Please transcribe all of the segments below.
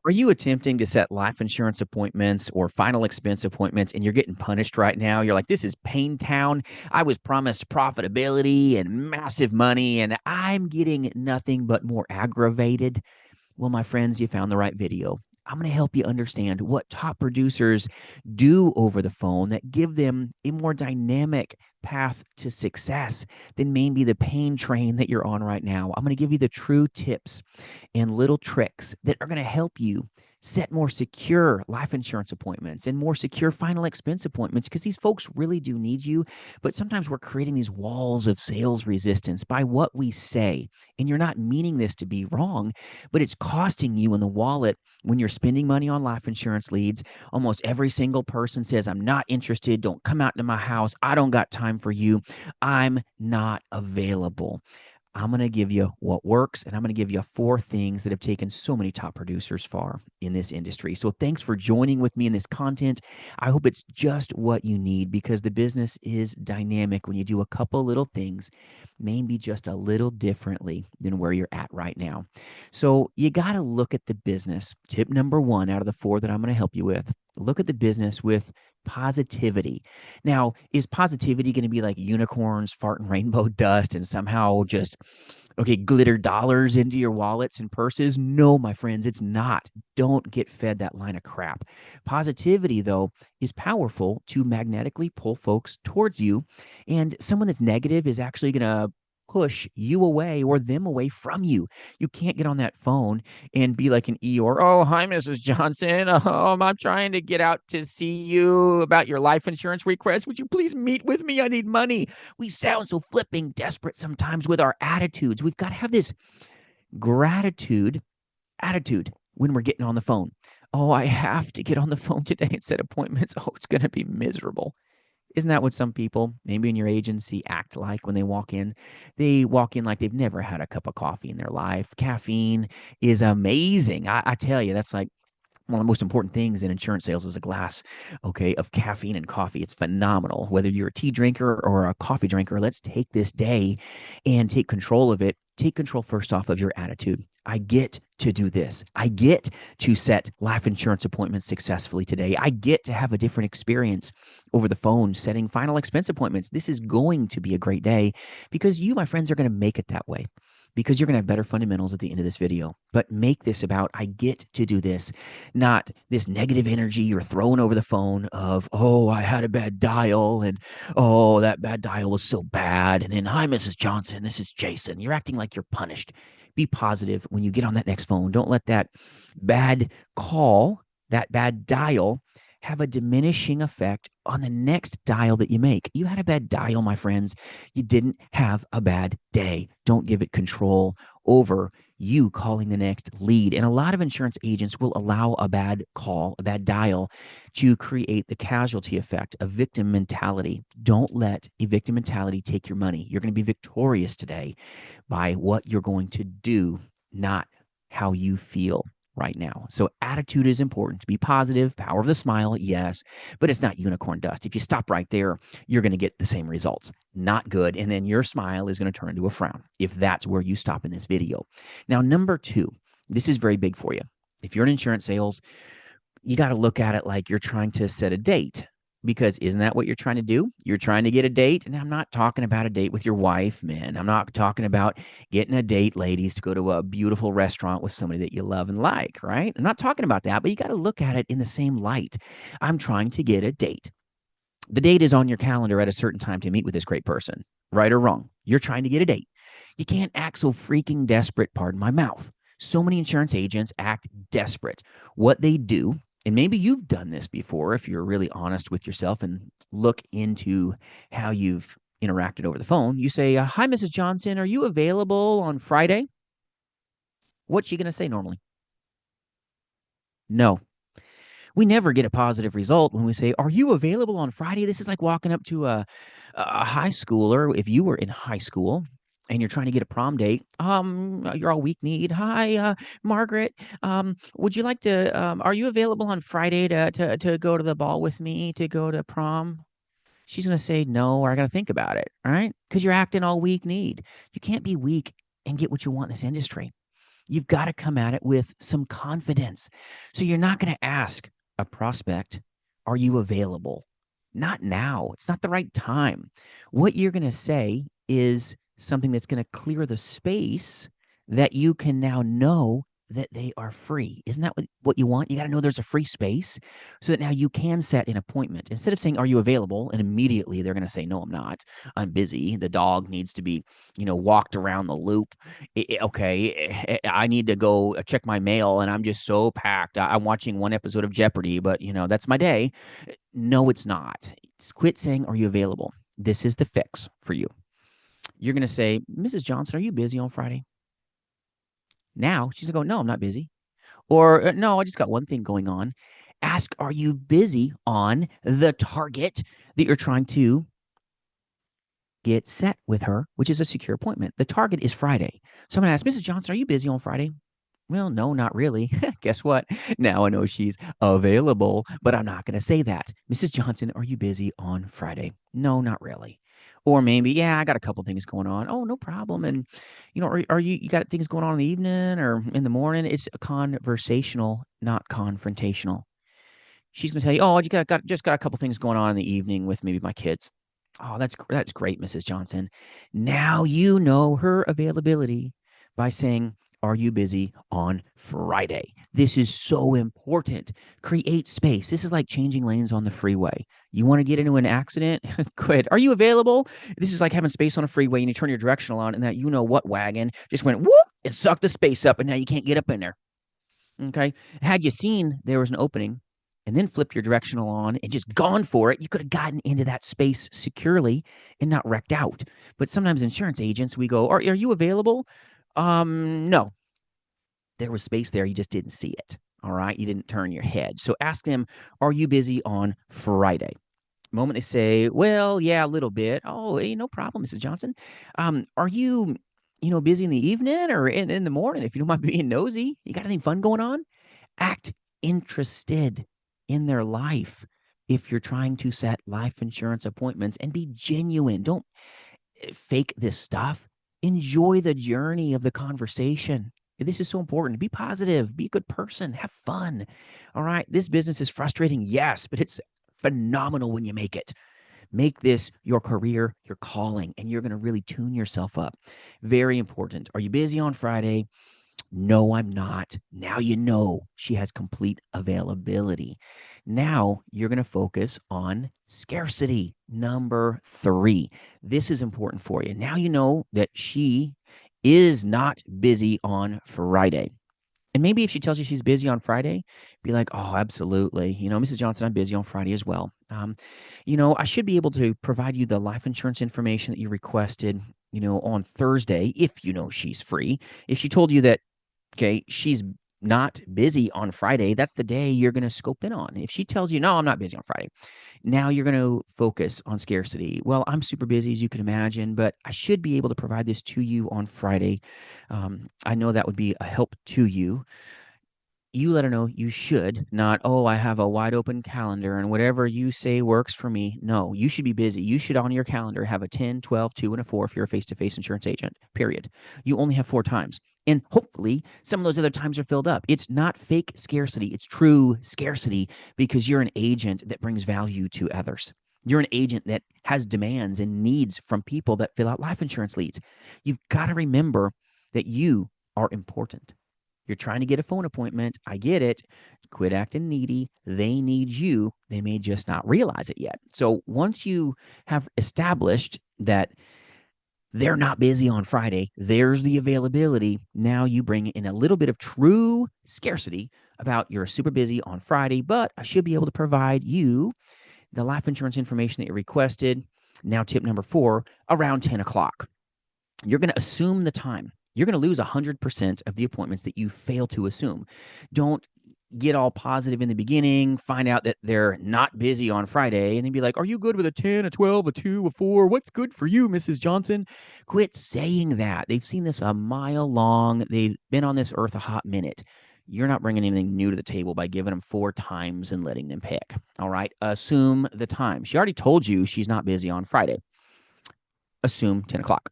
Are you attempting to set life insurance appointments or final expense appointments and you're getting punished right now? You're like, this is pain town. I was promised profitability and massive money, and I'm getting nothing but more aggravated. Well, my friends, you found the right video. I'm going to help you understand what top producers do over the phone that give them a more dynamic path to success than maybe the pain train that you're on right now. I'm going to give you the true tips and little tricks that are going to help you set more secure life insurance appointments and more secure final expense appointments, because these folks really do need you. But sometimes we're creating these walls of sales resistance by what we say. And you're not meaning this to be wrong, but it's costing you in the wallet when you're spending money on life insurance leads. Almost every single person says, I'm not interested. Don't come out to my house. I don't got time for you. I'm not available. I'm going to give you what works, and I'm going to give you 4 things that have taken so many top producers far in this industry. So thanks for joining with me in this content. I hope it's just what you need, because the business is dynamic when you do a couple little things, maybe just a little differently than where you're at right now. So you got to look at the business. Tip number 1 out of the 4 that I'm going to help you with, look at the business with positivity. Now, is positivity going to be like unicorns farting rainbow dust and somehow just, okay, glitter dollars into your wallets and purses? No, my friends, it's not. Don't get fed that line of crap. Positivity, though, is powerful to magnetically pull folks towards you. And someone that's negative is actually going to push you away or them away from you. You can't get on that phone and be like an Eeyore. Oh, hi, Mrs. Johnson. I'm trying to get out to see you about your life insurance request. Would you please meet with me? I need money. We sound so flipping desperate sometimes with our attitudes. We've got to have this gratitude attitude when we're getting on the phone. Oh, I have to get on the phone today and set appointments. Oh, it's going to be miserable. Isn't that what some people, maybe in your agency, act like when they walk in? They walk in like they've never had a cup of coffee in their life. Caffeine is amazing. I tell you, that's like one of the most important things in insurance sales is a glass, okay, of caffeine and coffee. It's phenomenal. Whether you're a tea drinker or a coffee drinker, let's take this day and take control of it. Take control first off of your attitude. I get to do this. I get to set life insurance appointments successfully today. I get to have a different experience over the phone setting final expense appointments. This is going to be a great day because you, my friends, are going to make it that way, because you're going to have better fundamentals at the end of this video. But make this about, I get to do this, not this negative energy you're throwing over the phone of, oh, I had a bad dial, and oh, that bad dial was so bad. And then, hi, Mrs. Johnson, this is Jason. You're acting like you're punished. Be positive when you get on that next phone. Don't let that bad call, that bad dial, have a diminishing effect on the next dial that you make. You had a bad dial, my friends. You didn't have a bad day. Don't give it control over you calling the next lead. And a lot of insurance agents will allow a bad call, a bad dial, to create the casualty effect, a victim mentality. Don't let a victim mentality take your money. You're going to be victorious today by what you're going to do, not how you feel right now. So attitude is important. To be positive, power of the smile, yes, but it's not unicorn dust. If you stop right there, you're going to get the same results. Not good. And then your smile is going to turn into a frown if that's where you stop in this video. Now, number 2, this is very big for you. If you're in insurance sales, you got to look at it like you're trying to set a date, because isn't that what you're trying to do? You're trying to get a date. And I'm not talking about a date with your wife, man. I'm not talking about getting a date, ladies, to go to a beautiful restaurant with somebody that you love and like, right? I'm not talking about that, but you got to look at it in the same light. I'm trying to get a date. The date is on your calendar at a certain time to meet with this great person, right or wrong. You're trying to get a date. You can't act so freaking desperate, pardon my mouth. So many insurance agents act desperate. What they do, and maybe you've done this before if you're really honest with yourself and look into how you've interacted over the phone. You say, hi, Mrs. Johnson, are you available on Friday? What's she going to say normally? No. We never get a positive result when we say, are you available on Friday? This is like walking up to a high schooler. If you were in high school and you're trying to get a prom date, you're all weak need. Hi, Margaret. Would you like to, are you available on Friday to go to the ball with me, to go to prom? She's going to say no, or I got to think about it, all right? Because you're acting all weak need. You can't be weak and get what you want in this industry. You've got to come at it with some confidence. So you're not going to ask a prospect, are you available? Not now. It's not the right time. What you're going to say is something that's going to clear the space that you can now know that they are free. Isn't that what you want? You got to know there's a free space so that now you can set an appointment. Instead of saying, are you available? And immediately they're going to say, no, I'm not. I'm busy. The dog needs to be, walked around the loop. Okay, I need to go check my mail and I'm just so packed. I'm watching one episode of Jeopardy, but that's my day. No, it's not. Quit saying, are you available? This is the fix for you. You're going to say, Mrs. Johnson, are you busy on Friday? Now she's going to go, no, I'm not busy. Or no, I just got one thing going on. Ask, are you busy on the target that you're trying to get set with her, which is a secure appointment? The target is Friday. So I'm going to ask, Mrs. Johnson, are you busy on Friday? Well, no, not really. Guess what? Now I know she's available, but I'm not going to say that. Mrs. Johnson, are you busy on Friday? No, not really. Or maybe, yeah, I got a couple things going on. Oh, no problem. And, are you got things going on in the evening or in the morning? It's conversational, not confrontational. She's going to tell you, oh, just got a couple things going on in the evening with maybe my kids. Oh, that's great, Mrs. Johnson. Now you know her availability by saying, are you busy on Friday? This is so important. Create space. This is like changing lanes on the freeway. You want to get into an accident? Good. Are you available? This is like having space on a freeway and you turn your directional on and that what wagon just went whoop and sucked the space up and now you can't get up in there. Okay. Had you seen there was an opening and then flipped your directional on and just gone for it, you could have gotten into that space securely and not wrecked out. But sometimes insurance agents, we go, are you available? No. There was space there. You just didn't see it. All right. You didn't turn your head. So ask them, are you busy on Friday? The moment they say, well, yeah, a little bit. Oh, hey, no problem, Mrs. Johnson. Are you, busy in the evening or in the morning? If you don't mind being nosy, you got anything fun going on? Act interested in their life if you're trying to set life insurance appointments and be genuine. Don't fake this stuff. Enjoy the journey of the conversation. This is so important. Be positive, be a good person, have fun. All right. This business is frustrating, yes, but it's phenomenal when you make it. Make this your career, your calling, and you're going to really tune yourself up. Very important. Are you busy on Friday? No, I'm not. Now you know she has complete availability. Now you're going to focus on scarcity. Number 3. This is important for you. Now you know that she is not busy on Friday. And maybe if she tells you she's busy on Friday, be like, oh, absolutely. Mrs. Johnson, I'm busy on Friday as well. I should be able to provide you the life insurance information that you requested, on Thursday, if she's free. If she told you that, okay, she's not busy on Friday, that's the day you're going to scope in on. If she tells you, no, I'm not busy on Friday, now you're going to focus on scarcity. Well, I'm super busy, as you can imagine, but I should be able to provide this to you on Friday. I know that would be a help to you. You let her know you should, not, oh, I have a wide open calendar and whatever you say works for me. No, you should be busy. You should on your calendar have a 10, 12, 2, and a 4 if you're a face-to-face insurance agent, period. You only have 4 times. And hopefully some of those other times are filled up. It's not fake scarcity. It's true scarcity because you're an agent that brings value to others. You're an agent that has demands and needs from people that fill out life insurance leads. You've got to remember that you are important. You're trying to get a phone appointment. I get it. Quit acting needy. They need you. They may just not realize it yet. So once you have established that they're not busy on Friday, there's the availability. Now you bring in a little bit of true scarcity about you're super busy on Friday, but I should be able to provide you the life insurance information that you requested. Now, tip number 4, around 10 o'clock. You're going to assume the time. You're going to lose 100% of the appointments that you fail to assume. Don't get all positive in the beginning, find out that they're not busy on Friday, and then be like, are you good with a 10, a 12, a 2, a 4? What's good for you, Mrs. Johnson? Quit saying that. They've seen this a mile long. They've been on this earth a hot minute. You're not bringing anything new to the table by giving them 4 times and letting them pick. All right? Assume the time. She already told you she's not busy on Friday. Assume 10 o'clock.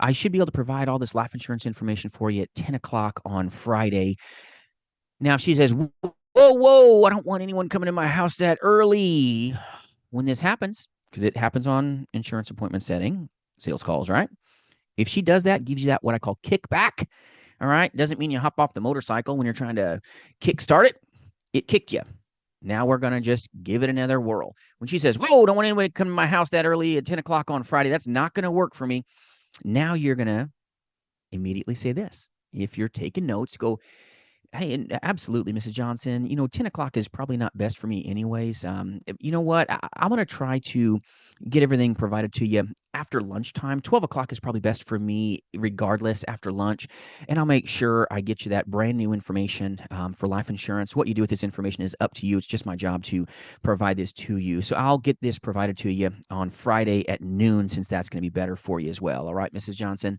I should be able to provide all this life insurance information for you at 10 o'clock on Friday. Now, if she says, whoa, whoa, I don't want anyone coming to my house that early. When this happens, because it happens on insurance appointment setting, sales calls, right? If she does that, gives you that what I call kickback, all right? Doesn't mean you hop off the motorcycle when you're trying to kickstart it. It kicked you. Now we're going to just give it another whirl. When she says, whoa, don't want anyone to come to my house that early at 10 o'clock on Friday, that's not going to work for me. Now you're going to immediately say this. If you're taking notes, go, hey, absolutely, Mrs. Johnson. 10 o'clock is probably not best for me anyways. You know what? I'm going to try to get everything provided to you after lunchtime. 12 o'clock is probably best for me regardless after lunch. And I'll make sure I get you that brand new information for life insurance. What you do with this information is up to you. It's just my job to provide this to you. So I'll get this provided to you on Friday at noon, since that's going to be better for you as well. All right, Mrs. Johnson?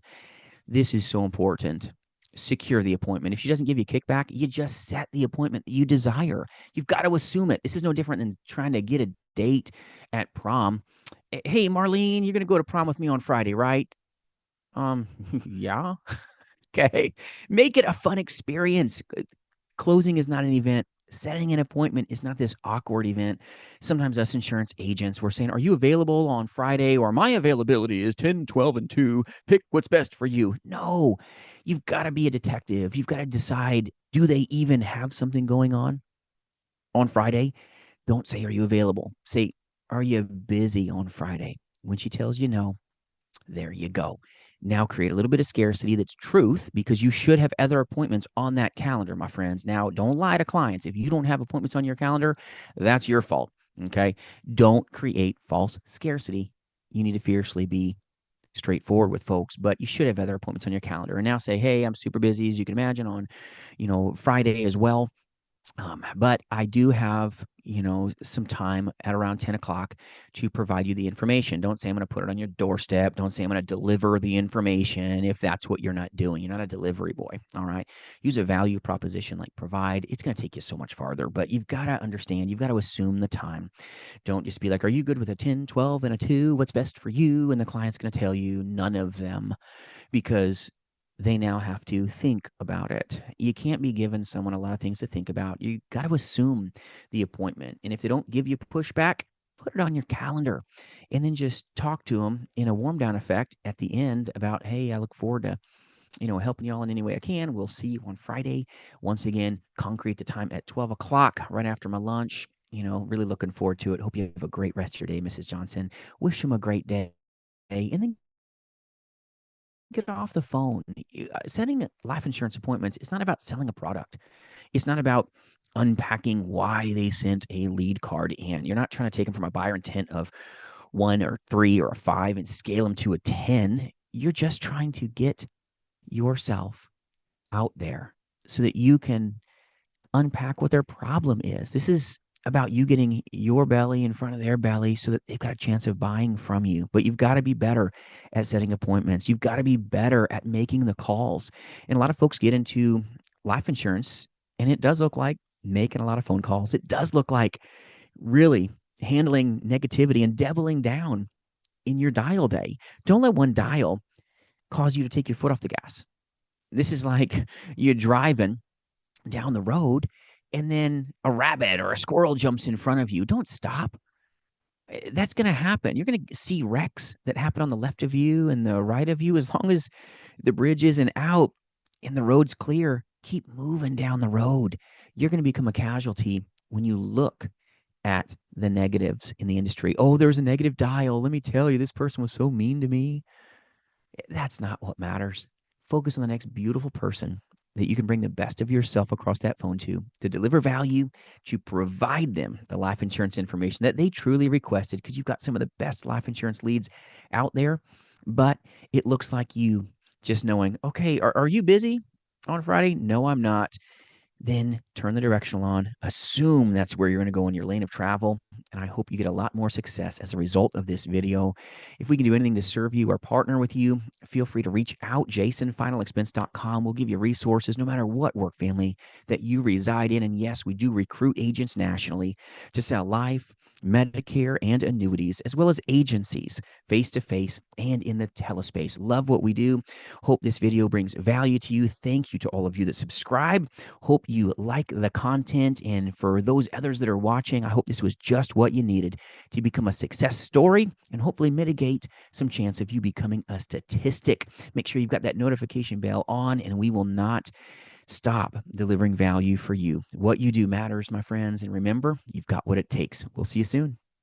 This is so important. Secure the appointment. If she doesn't give you kickback, you just set the appointment that you desire. You've got to assume it. This is no different than trying to get a date at prom. Hey, Marlene, you're going to go to prom with me on Friday, right? Yeah. Okay. Make it a fun experience. Closing is not an event. Setting an appointment is not this awkward event. Sometimes us insurance agents, we're saying, are you available on Friday? Or my availability is 10, 12, and 2. Pick what's best for you. No, you've got to be a detective. You've got to decide, do they even have something going on Friday? Don't say, are you available? Say, are you busy on Friday? When she tells you no, there you go. Now create a little bit of scarcity that's truth, because you should have other appointments on that calendar, my friends. Now, don't lie to clients. If you don't have appointments on your calendar, that's your fault. Okay. Don't create false scarcity. You need to fiercely be straightforward with folks, but you should have other appointments on your calendar. And now say, hey, I'm super busy, as you can imagine, on, Friday as well. But I do have, some time at around 10 o'clock to provide you the information. Don't say I'm going to put it on your doorstep. Don't say I'm going to deliver the information if that's what you're not doing. You're not a delivery boy. All right. Use a value proposition like provide. It's going to take you so much farther, but you've got to understand, you've got to assume the time. Don't just be like, are you good with a 10, 12, and a 2? What's best for you? And the client's going to tell you none of them, because they now have to think about it. You can't be giving someone a lot of things to think about. You got to assume the appointment. And if they don't give you pushback, put it on your calendar and then just talk to them in a warm down effect at the end about, hey, I look forward to, helping y'all in any way I can. We'll see you on Friday. Once again, concrete the time at 12 o'clock right after my lunch. Really looking forward to it. Hope you have a great rest of your day, Mrs. Johnson. Wish them a great day. And then get off the phone. Setting life insurance appointments, it's not about selling a product. It's not about unpacking why they sent a lead card in. You're not trying to take them from a buyer intent of 1 or 3 or a 5 and scale them to a 10. You're just trying to get yourself out there so that you can unpack what their problem is. This is about you getting your belly in front of their belly so that they've got a chance of buying from you. But you've got to be better at setting appointments. You've got to be better at making the calls. And a lot of folks get into life insurance, and it does look like making a lot of phone calls. It does look like really handling negativity and doubling down in your dial day. Don't let one dial cause you to take your foot off the gas. This is like you're driving down the road and then a rabbit or a squirrel jumps in front of you. Don't stop. That's going to happen. You're going to see wrecks that happen on the left of you and the right of you. As long as the bridge isn't out and the road's clear, keep moving down the road. You're going to become a casualty when you look at the negatives in the industry. Oh, there's a negative dial. Let me tell you, this person was so mean to me. That's not what matters. Focus on the next beautiful person that you can bring the best of yourself across that phone to deliver value, to provide them the life insurance information that they truly requested, because you've got some of the best life insurance leads out there. But it looks like you just knowing, okay, are you busy on Friday? No, I'm not. Then turn the directional on. Assume that's where you're going to go in your lane of travel. and I hope you get a lot more success as a result of this video. If we can do anything to serve you or partner with you, feel free to reach out. jasonfinalexpense.com will give you resources no matter what work family that you reside in. And yes, we do recruit agents nationally to sell life, Medicare, and annuities, as well as agencies, face-to-face and in the telespace. Love what we do. Hope this video brings value to you. Thank you to all of you that subscribe. Hope you like the content. And for those others that are watching, I hope this was just what you needed to become a success story and hopefully mitigate some chance of you becoming a statistic. Make sure you've got that notification bell on, and we will not stop delivering value for you. What you do matters, my friends. And remember, you've got what it takes. We'll see you soon.